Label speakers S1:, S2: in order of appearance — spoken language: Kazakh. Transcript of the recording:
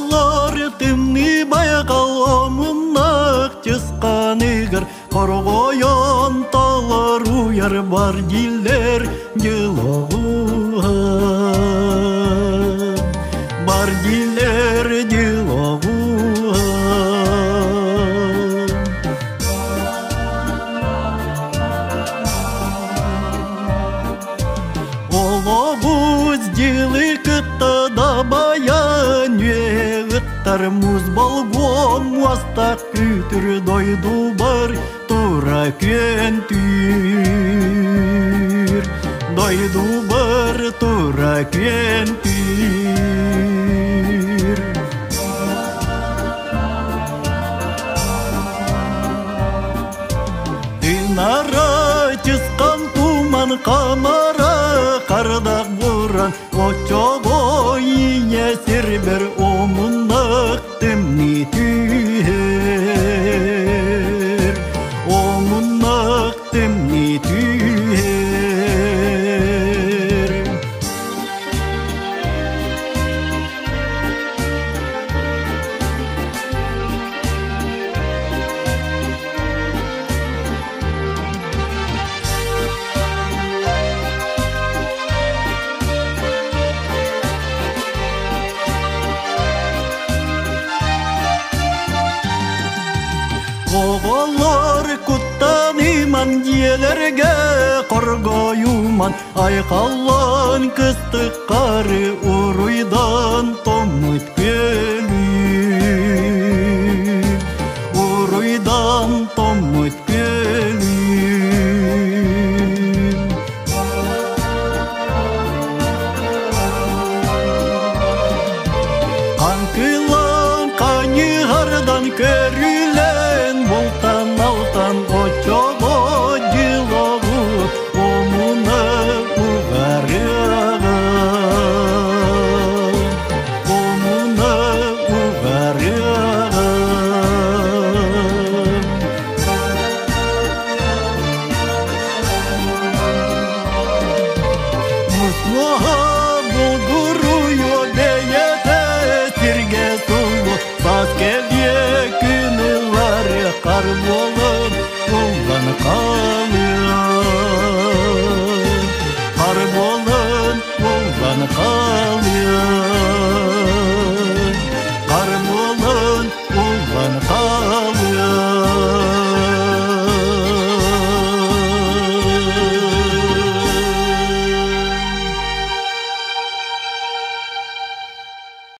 S1: Оғалар тімні байқалымынақ чысқаныгыр, Қорғойон талар уяр бар дилер дилоғуа. Бар дилер дилоғуа. Олобуз дилы кытта да баян уегыттар муз болгон муастак күтір дойду бар тура кентүр. Дойду бар тура кентүр. Тынара чысқан туман камара қардақ буран, очого ине сербер омынақ тімні түйер. Омынақ тімні түйер. Оғалар құттаныман диелерге қорғойуман, айқалан кыстық қары ұруйдан томыт келі. Ұруйдан томыт келі. Қанқылан қанығардан көрілен, Болтан алтан очого дилогу, омуна угарыга. Омуна угарыга. Муслоға бұлдыруйо бейете сирге сулу, Саскеле күнілары қар болып, Олған қар